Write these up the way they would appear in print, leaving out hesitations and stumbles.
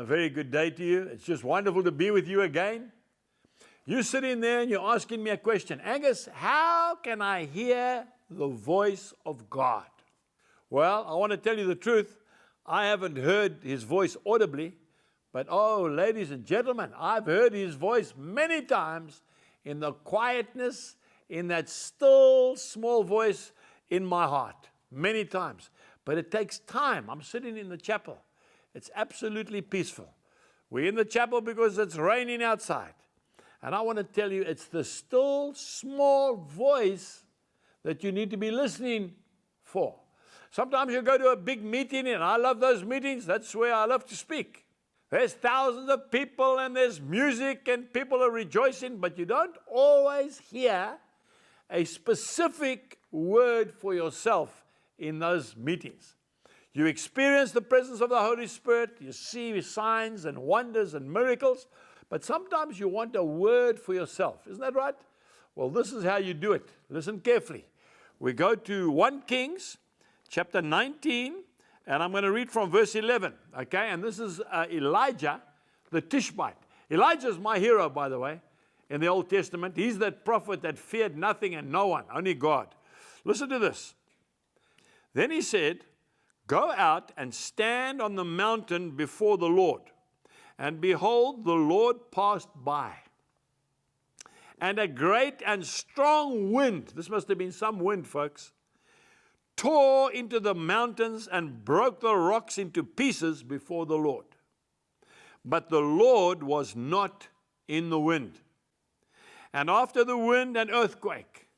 very good day to you. It's just wonderful to be with you again. You're sitting there and you're asking me a question. Angus, how can I hear the voice of God? Well, I want to tell you the truth. I haven't heard his voice audibly, but oh, ladies and gentlemen, I've heard his voice many times in the quietness, in that still small voice in my heart, many times. But it takes time. I'm sitting in the chapel. It's absolutely peaceful. We're in the chapel because it's raining outside. And I want to tell you, it's the still small voice that you need to be listening for. Sometimes you go to a big meeting, and I love those meetings. That's where I love to speak. There's thousands of people, and there's music, and people are rejoicing, but you don't always hear a specific word for yourself in those meetings. You experience the presence of the Holy Spirit, you see signs and wonders and miracles, but sometimes you want a word for yourself. Isn't that right? Well, this is how you do it. Listen carefully. We go to 1 Kings, chapter 19, and I'm going to read from verse 11, okay? And this is Elijah, the Tishbite. Elijah is my hero, by the way, in the Old Testament. He's that prophet that feared nothing and no one, only God. Listen to this. Then he said, "Go out and stand on the mountain before the Lord. And behold, the Lord passed by. And a great and strong wind," this must have been some wind, folks, "tore into the mountains and broke the rocks into pieces before the Lord. But the Lord was not in the wind. And after the wind, an earthquake.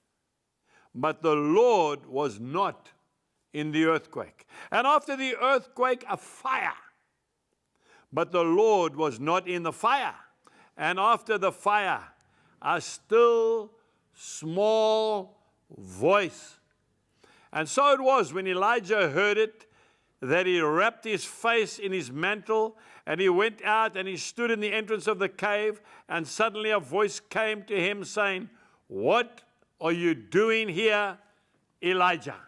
But the Lord was not in the earthquake. And after the earthquake, a fire. But the Lord was not in the fire. And after the fire, a still small voice. And so it was when Elijah heard it, that he wrapped his face in his mantle, and he went out and he stood in the entrance of the cave, and suddenly a voice came to him saying, "What are you doing here, Elijah?"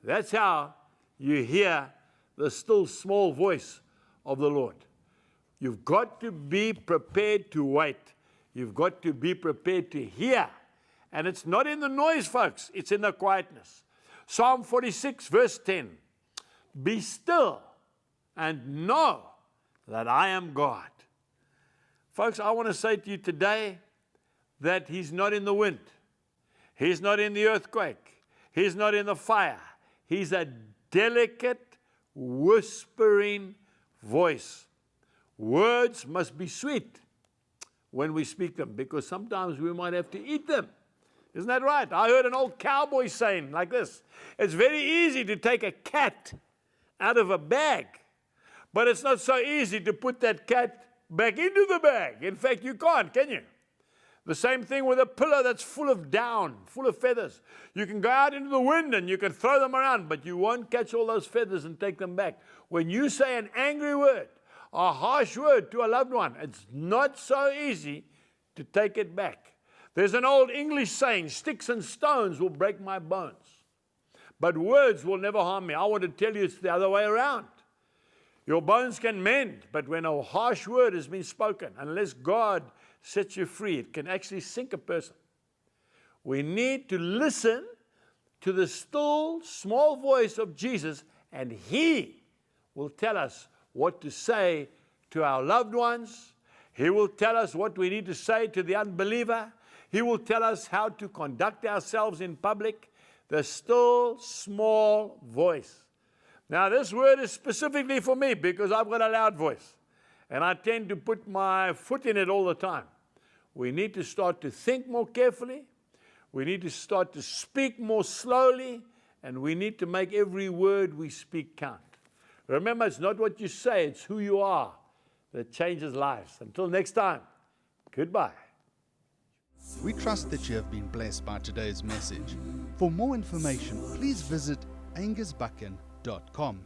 That's how you hear the still small voice of the Lord. You've got to be prepared to wait. You've got to be prepared to hear. And it's not in the noise, folks. It's in the quietness. Psalm 46, verse 10. "Be still and know that I am God." Folks, I want to say to you today that he's not in the wind. He's not in the earthquake. He's not in the fire. He's a delicate, whispering voice. Words must be sweet when we speak them, because sometimes we might have to eat them. Isn't that right? I heard an old cowboy saying like this: "It's very easy to take a cat out of a bag, but it's not so easy to put that cat back into the bag." In fact, you can't, can you? The same thing with a pillow that's full of down, full of feathers. You can go out into the wind and you can throw them around, but you won't catch all those feathers and take them back. When you say an angry word, a harsh word to a loved one, it's not so easy to take it back. There's an old English saying, "Sticks and stones will break my bones, but words will never harm me." I want to tell you it's the other way around. Your bones can mend, but when a harsh word has been spoken, unless God sets you free, it can actually sink a person. We need to listen to the still small voice of Jesus, and he will tell us what to say to our loved ones. He will tell us what we need to say to the unbeliever. He will tell us how to conduct ourselves in public. The still small voice. Now, this word is specifically for me because I've got a loud voice, and I tend to put my foot in it all the time. We need to start to think more carefully. We need to start to speak more slowly, and we need to make every word we speak count. Remember, it's not what you say, it's who you are that changes lives. Until next time, goodbye. We trust that you have been blessed by today's message. For more information, please visit angusbuchan.com.